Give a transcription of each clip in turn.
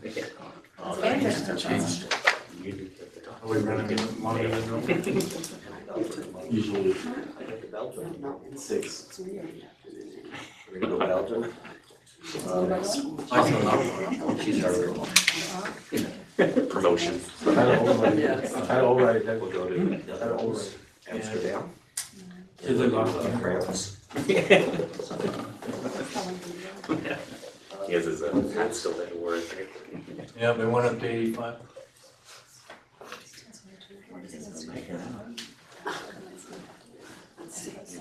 Are we running longer than normal? Usually No. 6. We're gonna go Belgium. She's our promotion. I already have. We'll go to Amsterdam. Is it lost? France. His is a still that word. Yeah, we went up to 85.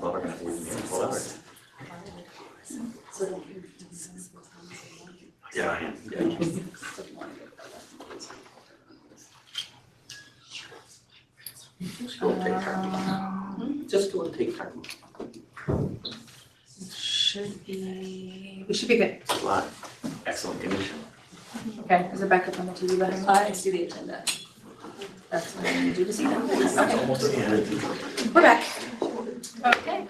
Well, we're gonna have to use it for hours. Yeah. Just go and take time. Just go and take time. We should be good. A lot. Excellent condition. Okay, is it back up on the TV behind me? I see the agenda. That's what I'm gonna do this evening. Okay, Almost at the end. we're back. Okay,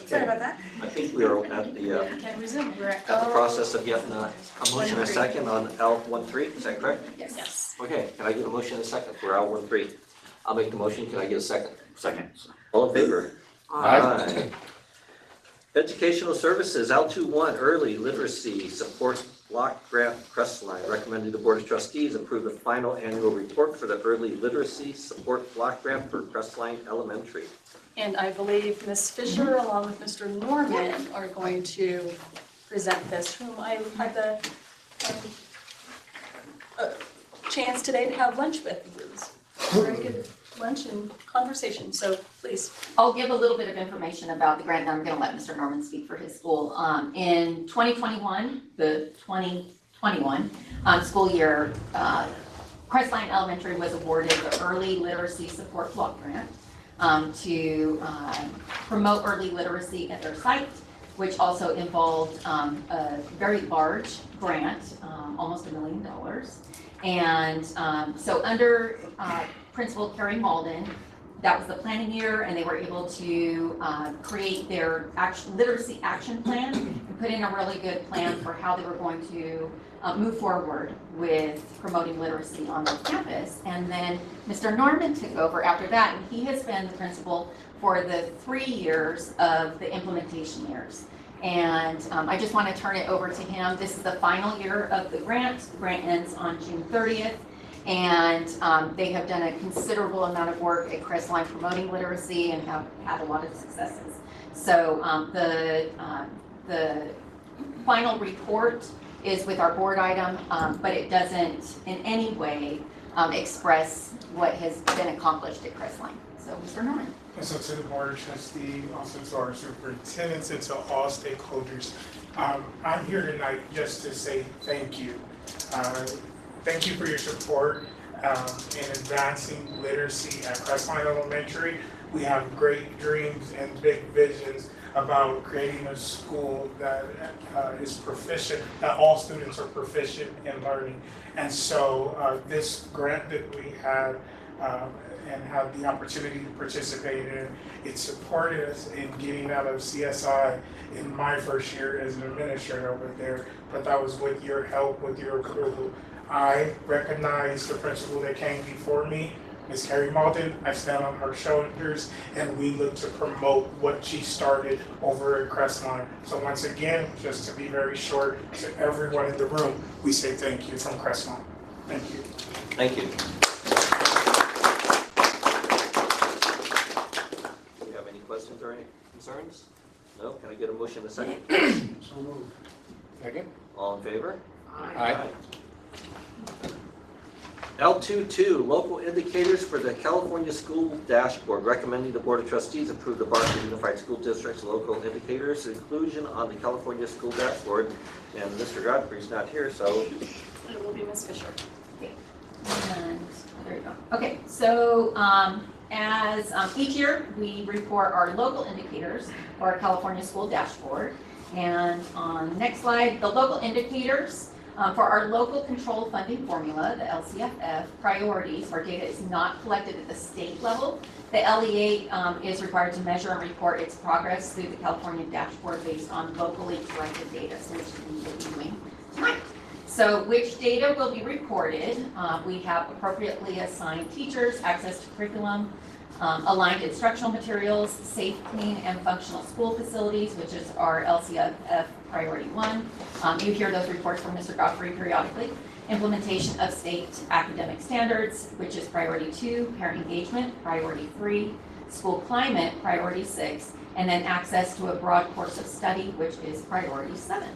sorry about that. I think we are at the Can resume, we're at. process of getting a motion and a second on L13, is that correct? Yes. Okay, can I get a motion and a second for L13? I'll make the motion, can I get a second? Second. All in favor? Aye. Educational Services, L21, Early Literacy Support Block Grant Crestline. Recommended the Board of Trustees approve the final annual report for the Early Literacy Support Block Grant for Crestline Elementary. And I believe Ms. Fisher, along with Mr. Norman, are going to present this, whom I had the chance today to have lunch with. It was a very good lunch and conversation, so please. I'll give a little bit of information about the grant, then I'm gonna let Mr. Norman speak for his school. In 2021, the 2021 school year, Crestline Elementary was awarded the Early Literacy Support Block Grant to promote early literacy at their site, which also involved a very large grant, almost $1 million. And so under Principal Carrie Malden, that was the planning year, and they were able to create their literacy action plan and put in a really good plan for how they were going to move forward with promoting literacy on their campus. And then Mr. Norman took over after that, and he has been the principal for the 3 years of the implementation years. And I just want to turn it over to him. This is the final year of the grant. The grant ends on June 30th. And they have done a considerable amount of work at Crestline promoting literacy and have had a lot of successes. So the final report is with our board item, but it doesn't in any way express what has been accomplished at Crestline. So Mr. Norman. And so to the Board of Trustees, also to our superintendents and to all stakeholders, I'm here tonight just to say thank you. Thank you for your support in advancing literacy at Crestline Elementary. We have great dreams and big visions about creating a school that is proficient, that all students are proficient in learning. And so this grant that we had and had the opportunity to participate in, it supported us in getting out of CSI in my first year as an administrator over there, but that was with your help, with your approval. I recognize the principal that came before me, Ms. Carrie Malden. I stand on her shoulders, and we look to promote what she started over at Crestline. So once again, just to be very short, to everyone in the room, we say thank you from Crestline. Thank you. Thank you. Do you have any questions or any concerns? No? Can I get a motion in a second? So moved. Second? All in favor? Aye. L22, local indicators for the California School Dashboard. Recommending the Board of Trustees approve the Barstow Unified School District's local indicators inclusion on the California School Dashboard. And Mr. Godfrey's not here, so It will be Ms. Fisher. And there you go. Okay, so as each year, we report our local indicators for our California School Dashboard. And on the next slide, the local indicators for our local control funding formula, the LCFF, priorities, where data is not collected at the state level. The LEA is required to measure and report its progress through the California dashboard based on locally collected data, so which we will be doing tonight. So which data will be reported? We have appropriately assigned teachers, access to curriculum, aligned instructional materials, safe, clean, and functional school facilities, which is our LCFF priority 1. You hear those reports from Mr. Godfrey periodically. Implementation of state academic standards, which is priority 2, parent engagement, priority 3, school climate, priority 6, and then access to a broad course of study, which is priority 7.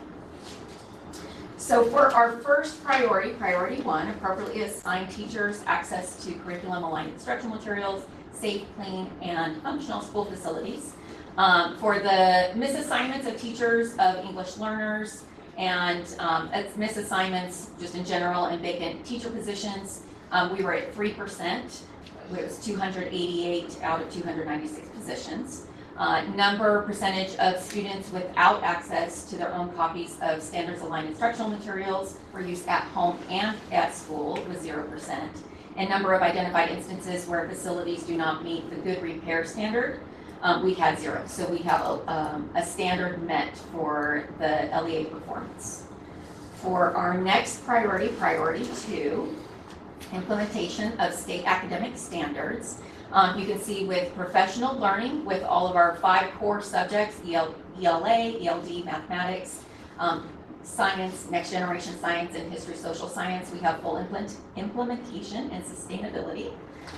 So for our first priority, priority 1, appropriately assigned teachers access to curriculum aligned instructional materials, safe, clean, and functional school facilities. For the misassignments of teachers, of English learners, and misassignments just in general and vacant teacher positions, we were at 3%. It was 288 out of 296 positions. Percentage of students without access to their own copies of standards aligned instructional materials for use at home and at school was 0%. And number of identified instances where facilities do not meet the good repair standard, we had 0. So we have a standard met for the LEA performance. For our next priority, priority 2, implementation of state academic standards. You can see with professional learning, with all of our 5 core subjects, ELA, ELD, mathematics, science, next generation science, and history, social science, we have full implementation and sustainability,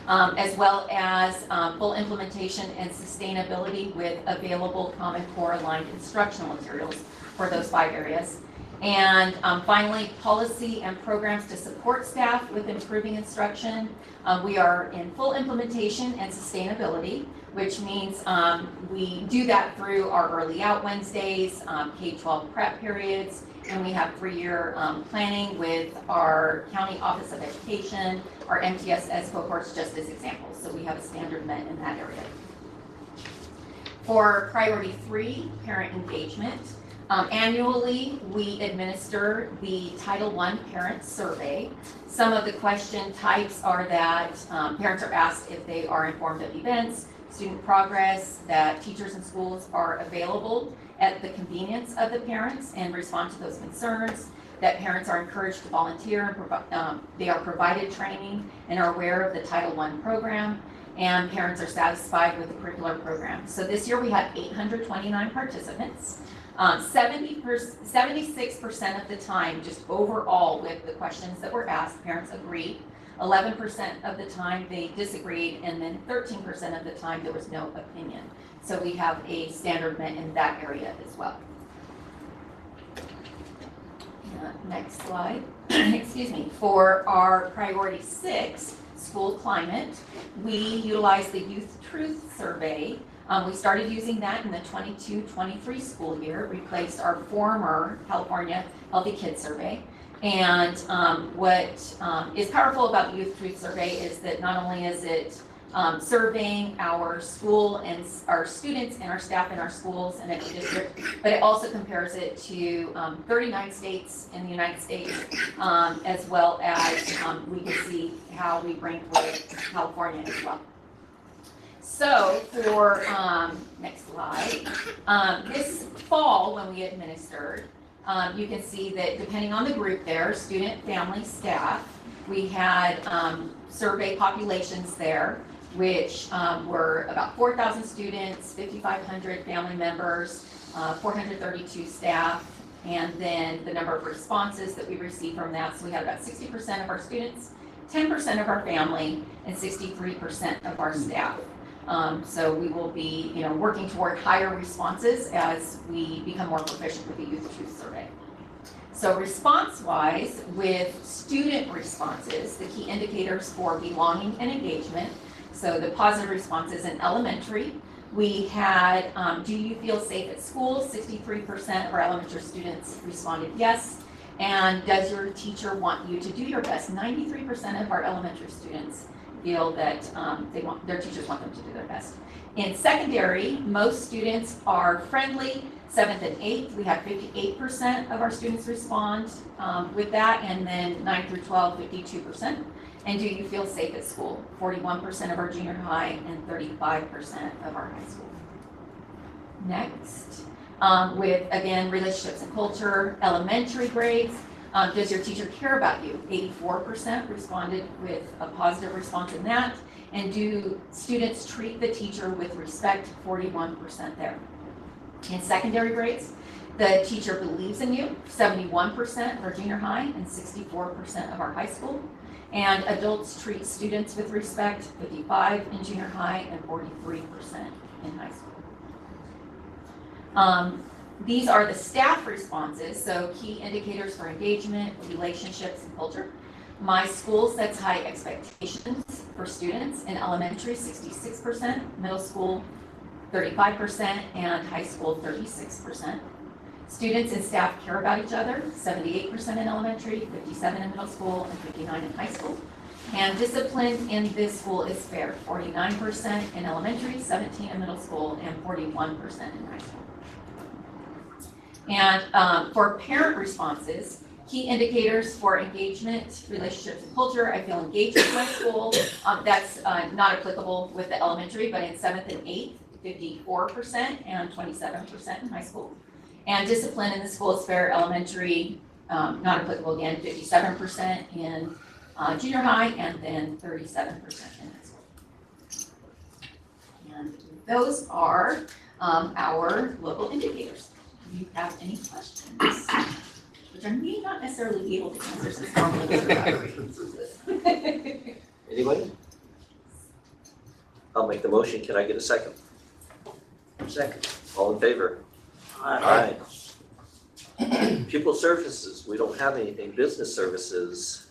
as well as full implementation and sustainability with available Common Core aligned instructional materials for those 5 areas. And finally, policy and programs to support staff with improving instruction. We are in full implementation and sustainability, which means we do that through our early out Wednesdays, K-12 prep periods, and we have 3-year planning with our County Office of Education, our MTSS cohorts, just as examples. So we have a standard met in that area. For priority 3, parent engagement, annually we administer the Title I Parent Survey. Some of the question types are that parents are asked if they are informed of events, student progress, that teachers and schools are available at the convenience of the parents and respond to those concerns, that parents are encouraged to volunteer, and they are provided training and are aware of the Title I program, and parents are satisfied with the curricular program. So this year we had 829 participants. 76% of the time, just overall with the questions that were asked, parents agreed. 11% of the time they disagreed, and then 13% of the time there was no opinion. So we have a standard met in that area as well. Next slide. Excuse me. For our priority 6, school climate, we utilize the Youth Truth Survey. We started using that in the 22-23 school year, replaced our former California Healthy Kids Survey. And what is powerful about the Youth Truth Survey is that not only is it surveying our school and our students and our staff in our schools and every district, but it also compares it to 39 states in the United States, as well as we can see how we rank with California as well. So for, next slide, this fall when we administered, you can see that depending on the group there, student, family, staff, we had survey populations there, which were about 4,000 students, 5,500 family members, 432 staff, and then the number of responses that we received from that. So we had about 60% of our students, 10% of our family, and 63% of our staff. So we will be, working toward higher responses as we become more proficient with the Youth Truth Survey. So response-wise, with student responses, the key indicators for belonging and engagement. So the positive responses in elementary, we had, do you feel safe at school? 63% of our elementary students responded yes. And does your teacher want you to do your best? 93% of our elementary students feel that their teachers want them to do their best. In secondary, most students are friendly. 7th and 8th, we have 58% of our students respond with that, and then 9 through 12, 52%. And do you feel safe at school? 41% of our junior high and 35% of our high school. Next, with again relationships and culture, elementary grades. Does your teacher care about you? 84% responded with a positive response in that. And do students treat the teacher with respect? 41% there. In secondary grades, the teacher believes in you, 71% of our junior high and 64% of our high school. And adults treat students with respect, 55% in junior high and 43% in high school. These are the staff responses, so key indicators for engagement, relationships, and culture. My school sets high expectations for students. In elementary, 66%, middle school, 35%, and high school, 36%. Students and staff care about each other, 78% in elementary, 57% in middle school, and 59% in high school. And discipline in this school is fair, 49% in elementary, 17% in middle school, and 41% in high school. And for parent responses, key indicators for engagement, relationships, and culture, I feel engaged with my school. That's not applicable with the elementary, but in 7th and 8th, 54% and 27% in high school. And discipline in the school is fair, elementary, not applicable again, 57% in junior high, and then 37% in high school. And those are our local indicators. Do you have any questions? Which I may not necessarily be able to answer since normally Anybody? I'll make the motion. Can I get a second? Second. All in favor? Aye. Pupil services, we don't have anything. Business services.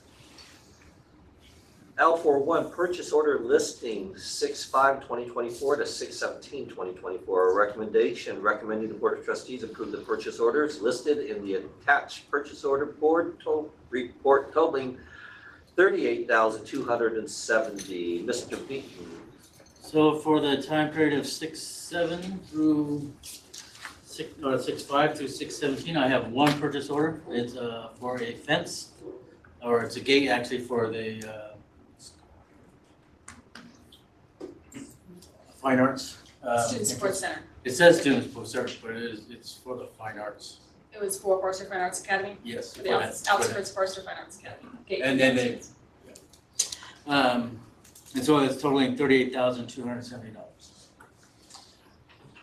L41, purchase order listing 6/5/2024 to 6/17/2024. A recommendation recommending the Board of Trustees approve the purchase orders listed in the attached purchase order board report totaling $38,270. Mr. Beaton. So for the time period of 6/7 through 6/5 through 6/17, I have one purchase order. It's for a fence, or it's a gate actually for the fine arts. Student Support Center. It says student support center, but it's for the fine arts. It was for Forster Fine Arts Academy, Yes. for the outskirts Forster Fine Arts Academy. And then they, and so it's totaling $38,270.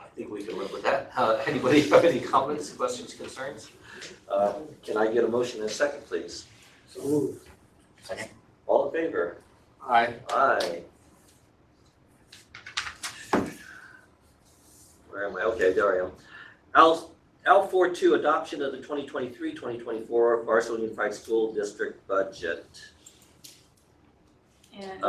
I think we can live with that. Anybody have any comments, questions, concerns? Can I get a motion in a second, please? So moved. Second. All in favor? Aye. Aye. Where am I? Okay, there I am. L42, adoption of the 2023-2024 Barstow Unified School District budget. And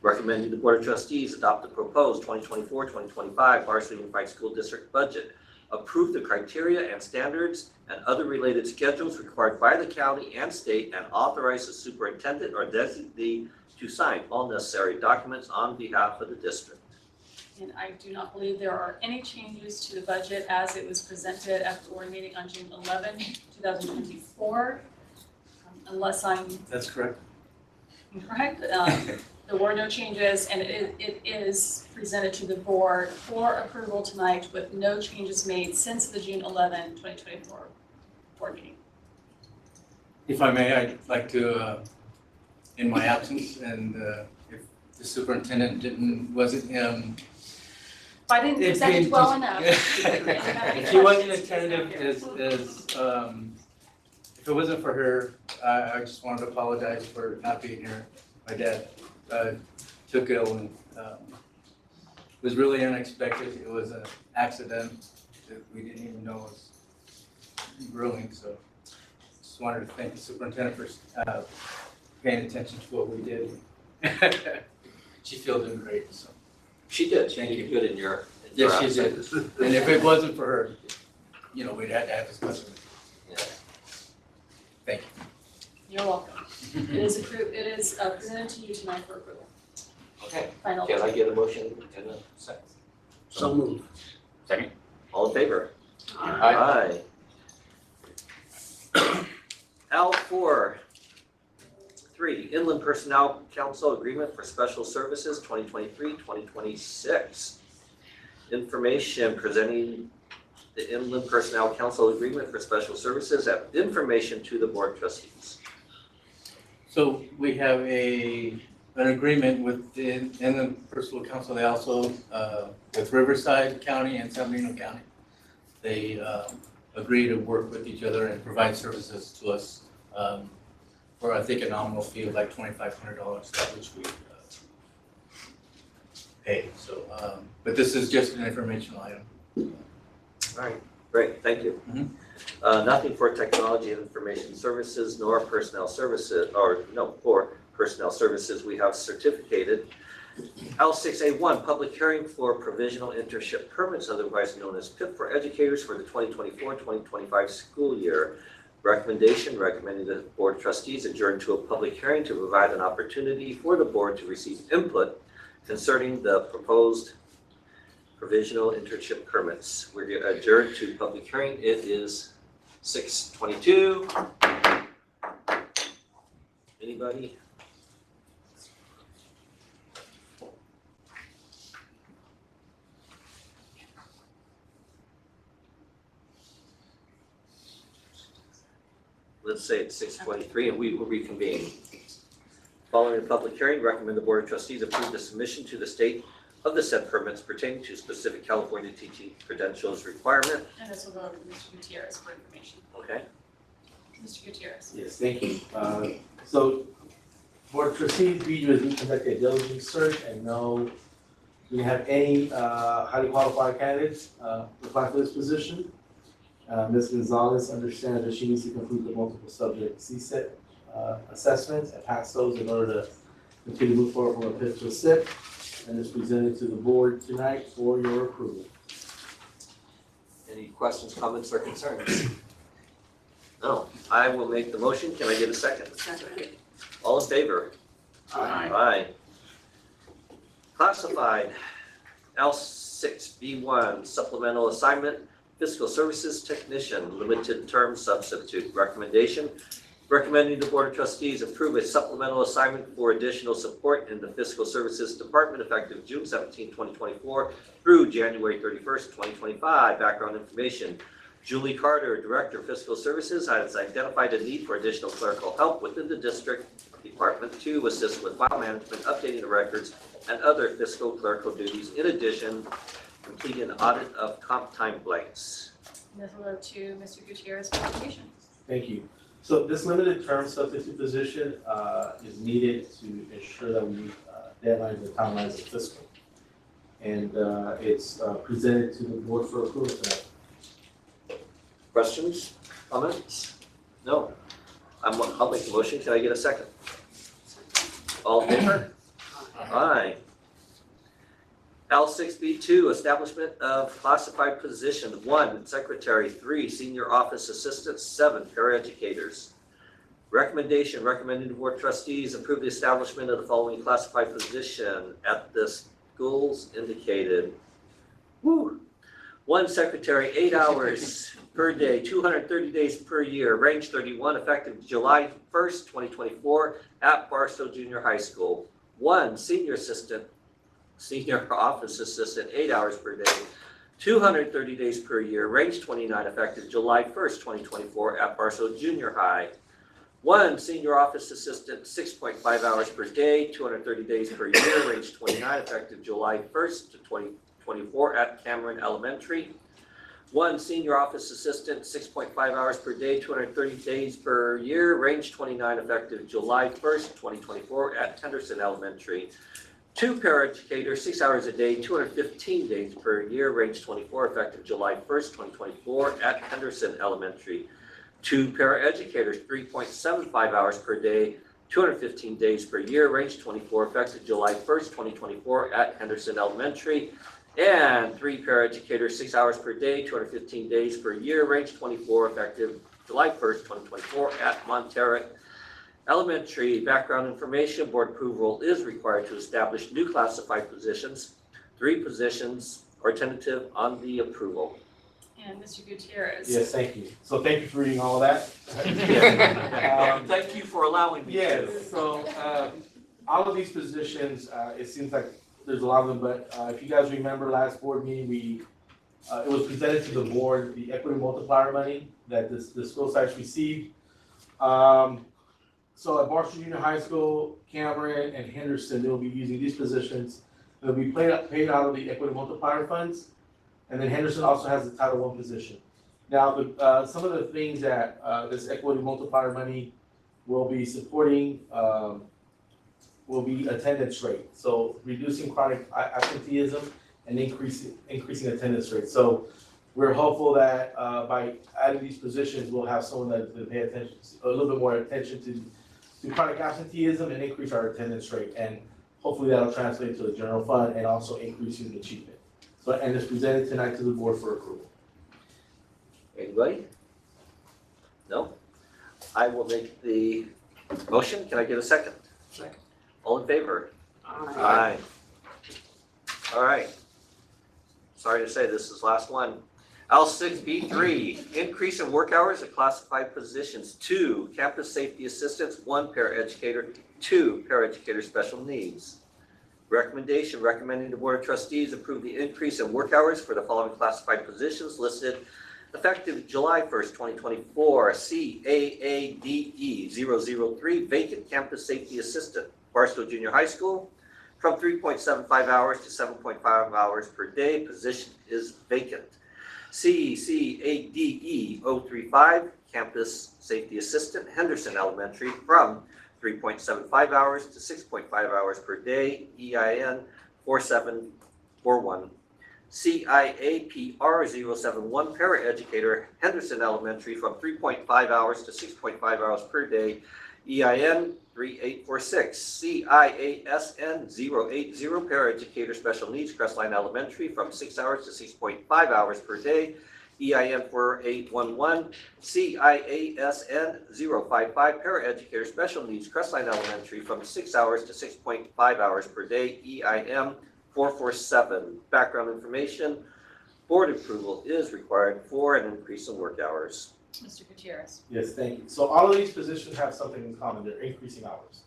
Recommending the Board of Trustees adopt the proposed 2024-2025 Barstow Unified School District budget. Approve the criteria and standards and other related schedules required by the county and state, and authorize the superintendent or designee to sign all necessary documents on behalf of the district. And I do not believe there are any changes to the budget as it was presented at the board meeting on June 11, 2024. Unless I'm That's correct. incorrect, there were no changes, and it is presented to the board for approval tonight with no changes made since the June 11, 2024 board meeting. If I may, I'd like to, in my absence, and if the superintendent wasn't If I didn't present it well enough. If she wasn't attentive if it wasn't for her, I just wanted to apologize for not being here. My dad took ill and it was really unexpected. It was an accident that we didn't even know was brewing. So just wanted to thank the superintendent for paying attention to what we did. She feels doing great. So. She did. Thank She you. did good in your. Yes, she did. And if it wasn't for her, we'd had to have this question. Yeah. Thank you. You're welcome. It is approved, it is presented to you tonight for approval. Okay. Final. Can I get a motion in a second? So moved. Second. All in favor? Aye. L4, 3, Inland Personnel Council Agreement for Special Services 2023-2026. Information presenting the Inland Personnel Council Agreement for Special Services and information to the Board of Trustees. So we have an agreement with the Inland Personal Council. They also, with Riverside County and San Bernardino County. They agree to work with each other and provide services to us for, I think, a nominal fee of like $2,500, which we pay. So, but this is just an informational item. All right, great, thank you. Nothing for technology and information services nor personnel services, for personnel services we have certificated. L6A1, public hearing for provisional internship permits, otherwise known as PIP for educators for the 2024-2025 school year. Recommendation, recommending the Board of Trustees adjourn to a public hearing to provide an opportunity for the board to receive input concerning the proposed provisional internship permits. We're adjourned to public hearing. It is 6:22. Anybody? Let's say it's 6:23 and we will reconvene. Following the public hearing, recommend the Board of Trustees approve the submission to the state of the said permits pertaining to specific California teaching credentials requirement. And this will go over to Mr. Gutierrez for information. Okay, Mr. Gutierrez. Yes, thank you. So, Board of Trustees, we usually conduct a diligence search and know we have any highly qualified candidates apply for this position. Ms. Gonzalez understands that she needs to complete the multiple subject CSET assessments and pass those in order to continue to move forward from a PIP to a SIP. And it's presented to the board tonight for your approval. any questions, comments, or concerns? No, I will make the motion. Can I get a second? Second. All in favor? Aye. Classified, L6B1, supplemental assignment, fiscal services technician, limited term substitute. Recommendation, recommending the Board of Trustees approve a supplemental assignment for additional support in the fiscal services department effective June 17, 2024 through January 31st, 2025. Background information. Julie Carter, Director of Fiscal Services, has identified a need for additional clerical help within the district department to assist with file management, updating the records, and other fiscal clerical duties. In addition, completing an audit of comp time blanks. And this will go to Mr. Gutierrez for information. Thank you. So this limited term substitute position is needed to ensure that we meet deadlines and timelines of fiscal. And it's presented to the board for approval tonight. Questions, comments? No. I'll make the motion. Can I get a second? All in favor? Aye. L6B2, establishment of classified position. 1, secretary. 3, senior office assistant. 7, paraeducators. Recommendation, recommending the Board of Trustees approve the establishment of the following classified position at the schools indicated. 1, secretary, 8 hours per day, 230 days per year, range 31, effective July 1st, 2024 at Barstow Junior High School. 1, senior assistant, senior office assistant, 8 hours per day, 230 days per year, range 29, effective July 1st, 2024 at Barstow Junior High. 1, senior office assistant, 6.5 hours per day, 230 days per year, range 29, effective July 1st to 2024 at Cameron Elementary. 1, senior office assistant, 6.5 hours per day, 230 days per year, range 29, effective July 1st, 2024 at Henderson Elementary. 2, paraeducators, 6 hours a day, 215 days per year, range 24, effective July 1st, 2024 at Henderson Elementary. 2, paraeducators, 3.75 hours per day, 215 days per year, range 24, effective July 1st, 2024 at Henderson Elementary. And 3, paraeducators, 6 hours per day, 215 days per year, range 24, effective July 1st, 2024 at Monterey Elementary. Background information, board approval is required to establish new classified positions. 3 positions are tentative on the approval. And Mr. Gutierrez. Yes, thank you. So thank you for reading all of that. Thank you for allowing me to. Yes, so all of these positions, it seems like there's a lot of them, but if you guys remember last board meeting, we it was presented to the board, the equity multiplier money that the school sites received. So at Barstow Junior High School, Cameron and Henderson, they'll be using these positions. They'll be paid out of the equity multiplier funds. And then Henderson also has the Title I position. Now, some of the things that this equity multiplier money will be supporting will be attendance rate. So reducing chronic absenteeism and increasing attendance rate. So we're hopeful that by adding these positions, we'll have someone that will pay attention, a little bit more attention to chronic absenteeism and increase our attendance rate. And hopefully that'll translate to the general fund and also increasing achievement. So, and it's presented tonight to the board for approval. Anybody? No? I will make the motion. Can I get a second? Second. All in favor? Aye. All right. Sorry to say, this is last one. L6B3, increase in work hours at classified positions. 2, campus safety assistants, 1 paraeducator, 2 paraeducator special needs. Recommendation, recommending the Board of Trustees approve the increase in work hours for the following classified positions listed effective July 1st, 2024. CAADE 003, vacant campus safety assistant, Barstow Junior High School, from 3.75 hours to 7.5 hours per day. Position is vacant. CADE 035, campus safety assistant, Henderson Elementary, from 3.75 hours to 6.5 hours per day. EIN 4741. CIAPR 071, paraeducator, Henderson Elementary, from 3.5 hours to 6.5 hours per day. EIN 3846. CIASN 080, paraeducator, special needs, Crestline Elementary, from 6 hours to 6.5 hours per day. EIN 4811. CIASN 055, paraeducator, special needs, Crestline Elementary, from 6 hours to 6.5 hours per day. EIN 447. Background information. Board approval is required for an increase in work hours. Mr. Gutierrez. Yes, thank you. So all of these positions have something in common. They're increasing hours.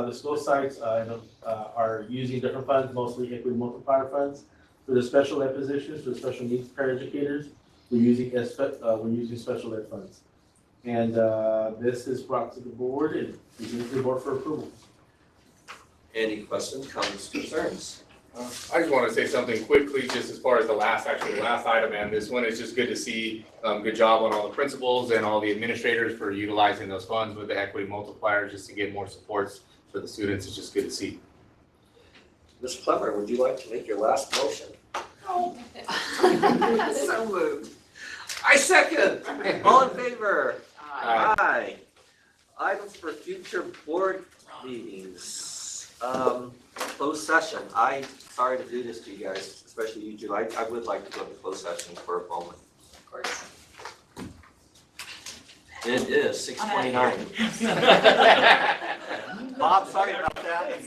The school sites are using different funds, mostly equity multiplier funds. For the special ed positions, for the special needs paraeducators, we're using special ed funds. And this is brought to the board and presented to the board for approval. Any questions, comments, concerns? I just want to say something quickly, just as far as the last item and this one. It's just good to see, good job on all the principals and all the administrators for utilizing those funds with the equity multiplier just to get more supports for the students. It's just good to see. Ms. Clemmer, would you like to make your last motion? Oh. So moved. I second. All in favor? Aye. Items for future board meetings. Closed session. I'm sorry to do this to you guys, especially you, Julie. I would like to go to closed session for a moment. Of course. It is 6:29. Bob, sorry about that.